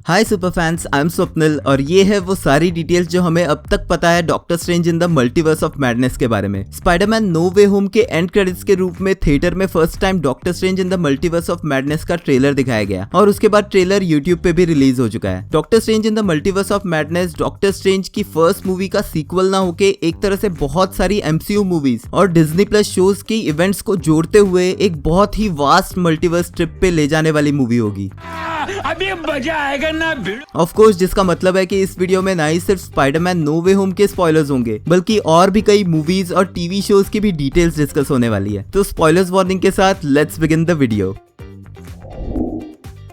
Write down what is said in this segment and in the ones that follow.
Hi super fans, I am Swapnil और ये है वो सारी डिटेल्स जो हमें अब तक पता है doctor Strange in the Multiverse of madness के बारे में। स्पाइडरमैन नो वे होम के एंड क्रेडिट्स के रूप में थिएटर में first time doctor Strange in the Multiverse of madness का ट्रेलर दिखाया गया और उसके बाद ट्रेलर यूट्यूब पे भी रिलीज हो चुका है। Doctor Strange in the Multiverse of madness doctor strange की फर्स्ट मूवी का सीक्वल ना होके एक तरह से बहुत सारी MCU मूवीज और डिज्नी प्लस शोज की इवेंट्स को जोड़ते हुए एक बहुत ही वास्ट मल्टीवर्स ट्रिप पे ले जाने वाली मूवी होगी। अभी मजा आएगा ना। ऑफ कोर्स, जिसका मतलब है कि इस वीडियो में ना ही सिर्फ स्पाइडरमैन नो वे होम के स्पॉयलर्स होंगे बल्कि और भी कई मूवीज और टीवी शोज की भी डिटेल्स डिस्कस होने वाली है। तो स्पॉयलर्स वार्निंग के साथ let's begin the video.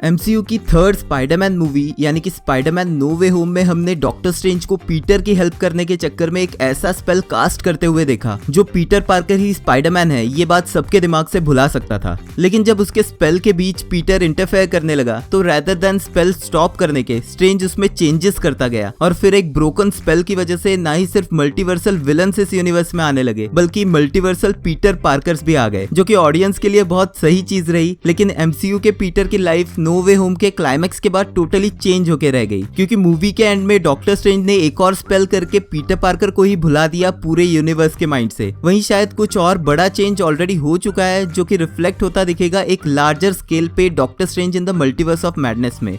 MCU की थर्ड स्पाइडरमैन मूवी यानी कि स्पाइडरमैन नो वे होम में हमने डॉक्टर स्ट्रेंज को पीटर की हेल्प करने के चक्कर में एक ऐसा स्पेल कास्ट करते हुए देखा जो पीटर पार्कर ही स्पाइडरमैन है ये बात सबके दिमाग से भुला सकता था। लेकिन जब उसके स्पेल के बीच पीटर इंटरफेयर करने लगा तो रेदर देन स्पेल स्टॉप करने के स्ट्रेंज उसमें चेंजेस करता गया और फिर एक ब्रोकन स्पेल की वजह से ना ही सिर्फ मल्टीवर्सल विलन्स इस यूनिवर्स में आने लगे बल्कि मल्टीवर्सल पीटर पार्कर्स भी आ गए, जो कि ऑडियंस के लिए बहुत सही चीज रही। लेकिन MCU के पीटर की लाइफ नो वे होम के क्लाइमैक्स के बाद टोटली चेंज होके रह गई, क्योंकि मूवी के एंड में डॉक्टर स्ट्रेंज ने एक और स्पेल करके पीटर पार्कर को ही भुला दिया पूरे यूनिवर्स के माइंड से। वहीं शायद कुछ और बड़ा चेंज ऑलरेडी हो चुका है जो कि रिफ्लेक्ट होता दिखेगा एक लार्जर स्केल पे doctor Strange in the Multiverse of madness में।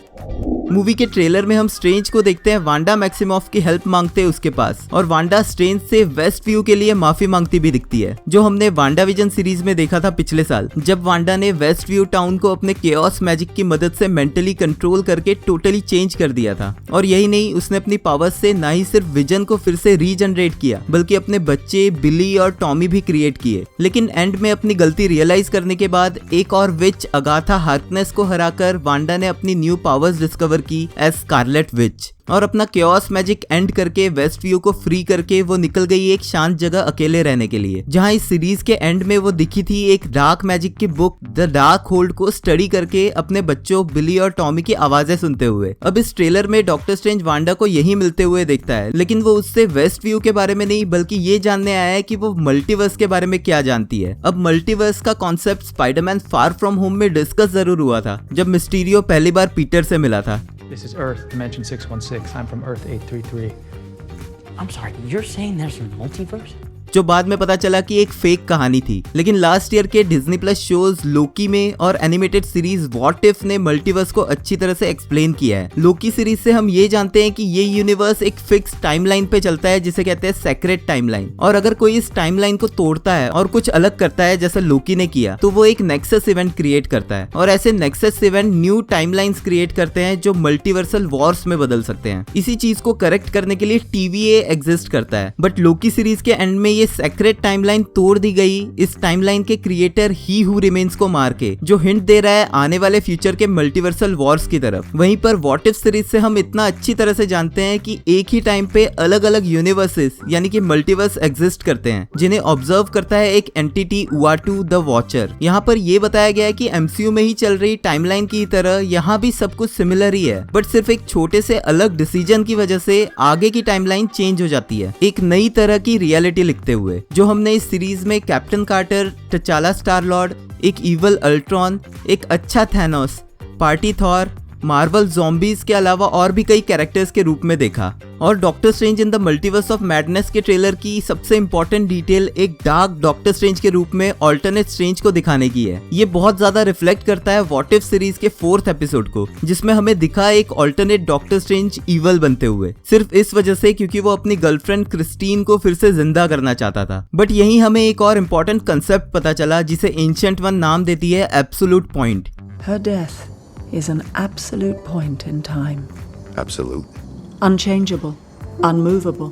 मूवी के ट्रेलर में हम स्ट्रेंज को देखते हैं वांडा मैक्सिमॉफ की हेल्प मांगते हैं उसके पास, और वांडा स्ट्रेंज से वेस्ट व्यू के लिए माफी मांगती भी दिखती है, जो हमने वांडा विजन सीरीज में देखा था पिछले साल, जब वांडा ने वेस्ट व्यू टाउन को अपने केओस मैजिक की मदद से मेंटली कंट्रोल करके टोटली चेंज कर दिया था। और यही नहीं, उसने अपनी पावर्स से ना ही सिर्फ विजन को फिर से रीजनरेट किया बल्कि अपने बच्चे बिली और टॉमी भी क्रिएट किए। लेकिन एंड में अपनी गलती रियलाइज करने के बाद एक और विच अगाथा हार्कनेस को हराकर वांडा ने अपनी न्यू पावर्स डिस्कवर की एज स्कारलेट विच और अपना केओस मैजिक एंड करके वेस्ट व्यू को फ्री करके वो निकल गई एक शांत जगह अकेले रहने के लिए, जहां इस सीरीज के एंड में वो दिखी थी एक डार्क मैजिक की बुक द डार्क होल्ड को स्टडी करके अपने बच्चों बिली और टॉमी की आवाजें सुनते हुए। अब इस ट्रेलर में डॉक्टर स्ट्रेंज वांडा को यही मिलते हुए देखता है, लेकिन वो उससे वेस्ट व्यू के बारे में नहीं बल्कि ये जानने आया है कि वो मल्टीवर्स के बारे में क्या जानती है। अब मल्टीवर्स का concept Spiderman far from home में डिस्कस जरूर हुआ था जब मिस्टीरियो पहली बार पीटर से मिला था। This is Earth, Dimension 616. I'm from Earth 833. I'm sorry, you're saying there's a multiverse? जो बाद में पता चला कि एक फेक कहानी थी। लेकिन लास्ट ईयर के डिज्नी प्लस शोज लोकी में और एनिमेटेड सीरीज व्हाट इफ ने मल्टीवर्स को अच्छी तरह से एक्सप्लेन किया है। लोकी सीरीज से हम ये जानते हैं कि ये यूनिवर्स एक फिक्स टाइमलाइन पे चलता है जिसे कहते हैं सेक्रेट टाइमलाइन, और अगर कोई इस टाइमलाइन को तोड़ता है और कुछ अलग करता है जैसे लोकी ने किया तो वो एक नेक्सस इवेंट क्रिएट करता है, और ऐसे nexus event new timelines create करते हैं जो मल्टीवर्सल वॉर्स में बदल सकते हैं। इसी चीज को करेक्ट करने के लिए TVA एग्जिस्ट करता है, बट लोकी सीरीज के एंड में सेक्रेट टाइमलाइन तोड़ दी गई इस टाइमलाइन के क्रिएटर ही हू रिमेन्स को मार के, जो हिंट दे रहा है आने वाले फ्यूचर के मल्टीवर्सल वॉर्स की तरफ। वहीं पर व्हाट इफ सीरीज से हम इतना अच्छी तरह से जानते हैं कि एक ही टाइम पे अलग अलग यूनिवर्सेस यानी कि मल्टीवर्स एग्जिस्ट करते हैं जिन्हें ऑब्जर्व करता है एक एंटिटी उआटू द वॉचर। यहाँ पर यह बताया गया है कि MCU में ही चल रही टाइमलाइन की तरह यहाँ भी सब कुछ सिमिलर ही है, बट सिर्फ एक छोटे से अलग डिसीजन की वजह से आगे की टाइमलाइन चेंज हो जाती है एक नई तरह की रियलिटी लिखते हुए। जो हमने इस सीरीज में कैप्टन कार्टर, टचाला स्टार लॉर्ड, एक इवल अल्ट्रॉन, एक अच्छा Thanos, party Thor, Marvel zombies के अलावा और भी कई कैरेक्टर्स के रूप में देखा। और doctor Strange in the Multiverse of madness के ट्रेलर की सबसे इंपॉर्टेंट डिटेल एक डार्क डॉक्टर स्ट्रेंज के रूप में ऑल्टरनेट स्ट्रेंज को दिखाने की है। ये बहुत ज्यादा रिफ्लेक्ट करता है व्हाट इफ सीरीज के 4th एपिसोड को, जिसमें हमें दिखा एक ऑल्टरनेट डॉक्टर स्ट्रेंज इवल बनते हुए, सिर्फ इस वजह से क्योंकि वो अपनी गर्लफ्रेंड क्रिस्टीन को फिर से जिंदा करना चाहता था। बट यही हमें एक और इम्पोर्टेंट कंसेप्ट पता चला जिसे एंशिएंट वन नाम देती है absolute point. Her death is an absolute point in time. Absolute. Unchangeable, unmovable.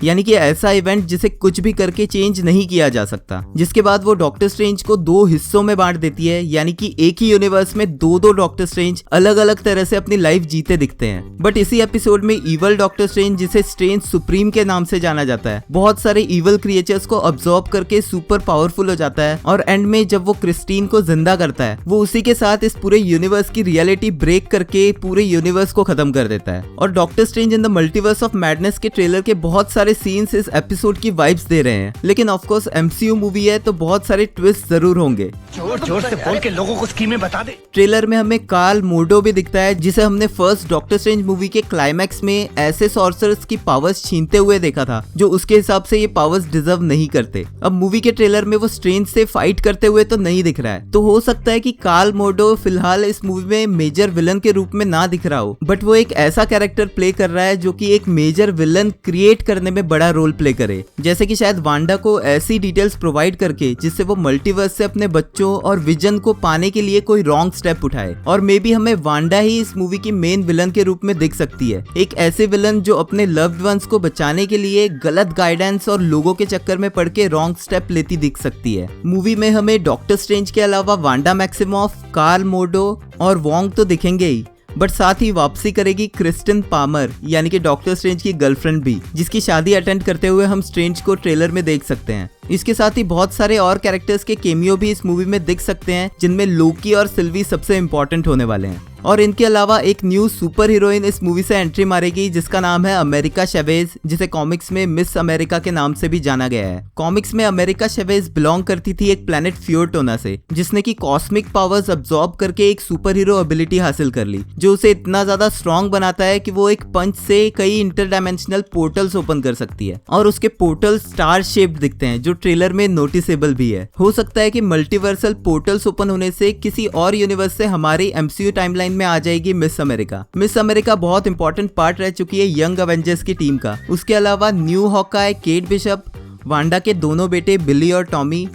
यानी कि ऐसा इवेंट जिसे कुछ भी करके चेंज नहीं किया जा सकता, जिसके बाद वो डॉक्टर स्ट्रेंज को 2 हिस्सों में बांट देती है, यानी कि एक ही यूनिवर्स में दो डॉक्टर स्ट्रेंज अलग अलग तरह से अपनी लाइफ जीते दिखते हैं। बट इसी एपिसोड में इवल डॉक्टर स्ट्रेंज, जिसे स्ट्रेंज सुप्रीम के नाम से जाना जाता है, बहुत सारे इवल क्रिएचर्स को अब्सॉर्ब करके सुपर पावरफुल हो जाता है, और एंड में जब वो क्रिस्टीन को जिंदा करता है वो उसी के साथ इस पूरे यूनिवर्स की रियलिटी ब्रेक करके पूरे यूनिवर्स को खत्म कर देता है। और doctor Strange in the Multiverse of madness के ट्रेलर के बहुत सारे सारे सीन्स इस एपिसोड की वाइब्स दे रहे हैं, लेकिन ऑफ कोर्स MCU मूवी है तो बहुत सारे ट्विस्ट जरूर होंगे। जोर जोर से बोल के लोगों को स्कीमें बता दे। ट्रेलर में हमें कार्ल मोर्डो भी दिखता है, जिसे हमने फर्स्ट डॉक्टर स्ट्रेंज मूवी के क्लाइमैक्स में ऐसे सॉर्सरर्स की पावर्स छीनते हुए देखा था जो उसके हिसाब से ये पावर्स डिजर्व नहीं करते। अब मूवी के ट्रेलर में वो स्ट्रेंज से फाइट करते हुए तो नहीं दिख रहा है, तो हो सकता है कि कार्ल मोर्डो फिलहाल इस मूवी में मेजर विलन के रूप में ना दिख रहा हो, बट वो एक ऐसा कैरेक्टर प्ले कर रहा है जो कि एक मेजर विलन क्रिएट करने में बड़ा रोल प्ले करे, जैसे कि शायद वांडा को ऐसी डिटेल्स प्रोवाइड करके जिससे वो मल्टीवर्स से अपने बच्चों और विजन को पाने के लिए कोई रॉन्ग स्टेप उठाए। और मे बी हमें वांडा ही इस मूवी की मेन विलन के रूप में दिख सकती है, एक ऐसे विलन जो अपने लव्ड वंस को बचाने के लिए गलत गाइडेंस और लोगों के चक्कर में पड़ के रॉन्ग स्टेप लेती दिख सकती है। मूवी में हमें डॉक्टर स्ट्रेंज के अलावा वांडा मैक्सिमॉफ, कार्ल मोर्डो और वोंग तो दिखेंगे ही, बट साथ ही वापसी करेगी क्रिस्टिन पामर यानी कि डॉक्टर स्ट्रेंज की गर्लफ्रेंड भी, जिसकी शादी अटेंड करते हुए हम स्ट्रेंज को ट्रेलर में देख सकते हैं। इसके साथ ही बहुत सारे और कैरेक्टर्स के केमियो भी इस मूवी में दिख सकते हैं, जिनमें लोकी और सिल्वी सबसे इम्पोर्टेंट होने वाले हैं। और इनके अलावा एक न्यू सुपर हीरोइन इस मूवी से एंट्री मारेगी जिसका नाम है अमेरिका शेवेज, जिसे कॉमिक्स में मिस अमेरिका के नाम से भी जाना गया है। कॉमिक्स में अमेरिका शेवेज बिलोंग करती थी एक प्लेनेट फ्योरटोना से, जिसने की कॉस्मिक पावर्स अब्सॉर्ब करके एक सुपर हीरो एबिलिटी हासिल कर ली, जो उसे इतना ज्यादा स्ट्रॉन्ग बनाता है कि वो एक पंच से कई इंटरडायमेंशनल पोर्टल्स ओपन कर सकती है, और उसके पोर्टल स्टार शेप्ड दिखते हैं जो ट्रेलर में नोटिसेबल भी है। हो सकता है कि मल्टीवर्सल पोर्टल्स ओपन होने से किसी और यूनिवर्स से हमारी MCU टाइमलाइन में आ जाएगी मिस अमेरिका। मिस अमेरिका बहुत इंपॉर्टेंट पार्ट रह चुकी है यंग एवेंजर्स की टीम का। उसके अलावा new Hawkeye, Kate Bishop, Wanda के दोनों बेटे बिली और Tommy,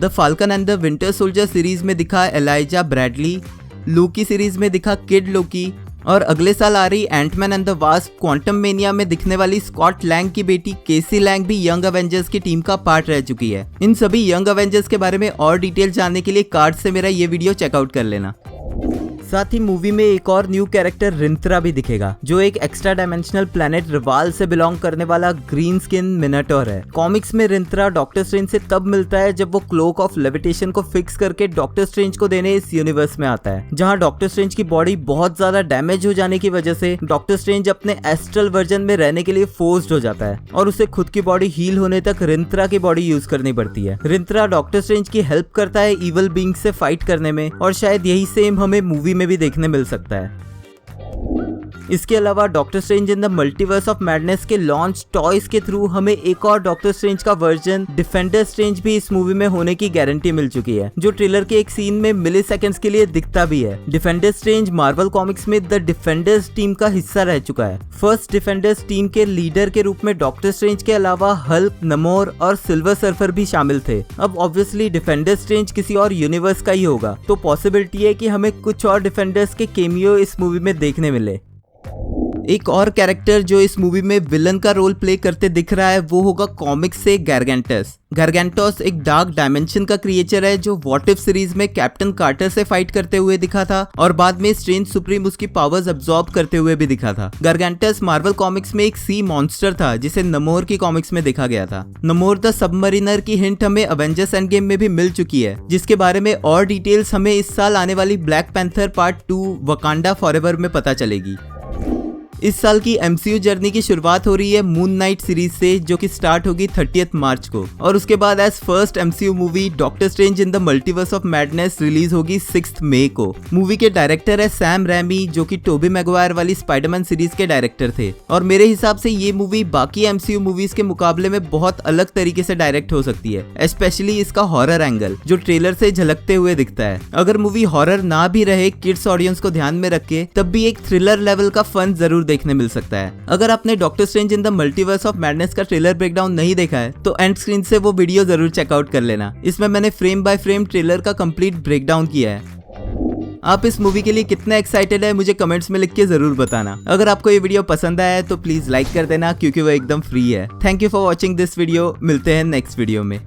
the falcon and the winter soldier series में दिखा एलाइजा ब्रैडली, लोकी सीरीज में दिखा किड लोकी, और अगले साल आ रही Antman and the Wasp Quantumania में दिखने वाली स्कॉट लैंग की बेटी केसी लैंग भी यंग एवेंजर्स की टीम का पार्ट रह चुकी है। इन सभी यंग एवेंजर्स के बारे में और डिटेल जानने के लिए कार्ड से मेरा ये वीडियो चेकआउट कर लेना। साथ ही मूवी में एक और न्यू कैरेक्टर रिंत्रा भी दिखेगा, जो एक एक्स्ट्रा डायमेंशनल प्लेनेट रिवाल से बिलोंग करने वाला ग्रीन स्किन मिनाटोर है। कॉमिक्स में रिंत्रा डॉक्टर स्ट्रेंज से तब मिलता है जब वो क्लोक ऑफ लेविटेशन को फिक्स करके डॉक्टर स्ट्रेंज को देने इस यूनिवर्स में आता है, जहां डॉक्टर स्ट्रेंज की बॉडी बहुत ज्यादा डैमेज हो जाने की वजह से डॉक्टर स्ट्रेंज अपने एस्ट्रल वर्जन में रहने के लिए फोर्स्ड हो जाता है और उसे खुद की बॉडी हील होने तक रिंत्रा की बॉडी यूज करनी पड़ती है। रिंत्रा डॉक्टर स्ट्रेंज की हेल्प करता है इविल बीइंग से फाइट करने में, और शायद यही सेम हमें मूवी में भी देखने मिल सकता है। इसके अलावा doctor Strange in the Multiverse of madness के लॉन्च टॉयज के थ्रू हमें एक और डॉक्टर स्ट्रेंज का वर्जन डिफेंडर स्ट्रेंज भी इस मूवी में होने की गारंटी मिल चुकी है, जो ट्रेलर के एक सीन में मिली सेकेंड्स के लिए दिखता भी है। डिफेंडर स्ट्रेंज मार्वल कॉमिक्स में द डिफेंडर्स टीम का हिस्सा रह चुका है। फर्स्ट डिफेंडर्स टीम के लीडर के रूप में डॉक्टर स्ट्रेंज के अलावा हल्क, नमोर और सिल्वर सर्फर भी शामिल थे। अब ऑब्वियसली डिफेंडर स्ट्रेंज किसी और यूनिवर्स का ही होगा, तो पॉसिबिलिटी है कि हमें कुछ और डिफेंडर्स के केमियो इस मूवी में देखने मिले। एक और कैरेक्टर जो इस मूवी में विलन का रोल प्ले करते दिख रहा है वो होगा कॉमिक्स से गारगेंटस। गारगेंटस एक डार्क डायमेंशन का क्रिएचर है जो व्हाट इफ सीरीज में कैप्टन कार्टर से फाइट करते हुए दिखा था और बाद में स्ट्रेंज सुप्रीम उसकी पावर्स अब्सॉर्ब करते हुए भी दिखा था। गारगेंटस मार्वल कॉमिक्स में एक सी मॉन्स्टर था जिसे नमोर की कॉमिक्स में देखा गया था। नमोर द सबमरीनर की हिंट हमें एवेंजर्स एंड गेम में भी मिल चुकी है, जिसके बारे में और डिटेल्स हमें इस साल आने वाली black panther part 2 Wakanda forever में पता चलेगी। इस साल की MCU जर्नी की शुरुआत हो रही है मून नाइट सीरीज से, जो कि स्टार्ट होगी 30 मार्च को, और उसके बाद as first MCU movie Doctor Strange in the Multiverse of Madness release होगी 6 मई को। मूवी के डायरेक्टर है सैम रैमी, जो कि टोबी मैगवायर वाली स्पाइडरमैन सीरीज के डायरेक्टर थे, और मेरे हिसाब से ये मूवी बाकी MCU मूवीज के मुकाबले में बहुत अलग तरीके से डायरेक्ट हो सकती है, स्पेशली इसका हॉरर एंगल जो ट्रेलर से झलकते हुए दिखता है। अगर मूवी हॉरर ना भी रहे, किड्स ऑडियंस को ध्यान में रख के, तब भी एक थ्रिलर लेवल का फन जरूर देखने मिल सकता है। अगर आपने doctor Strange in the Multiverse of madness का ट्रेलर ब्रेकडाउन नहीं देखा है तो एंड स्क्रीन से वो वीडियो जरूर चेकआउट कर लेना। इसमें मैंने फ्रेम बाय फ्रेम ट्रेलर का कंप्लीट ब्रेकडाउन किया है। आप इस मूवी के लिए कितने एक्साइटेड है मुझे कमेंट्स में लिख के जरूर बताना। अगर आपको ये वीडियो पसंद आया है तो प्लीज लाइक कर देना क्योंकि वो एकदम फ्री है। Thank you for watching this video. मिलते हैं नेक्स्ट वीडियो में।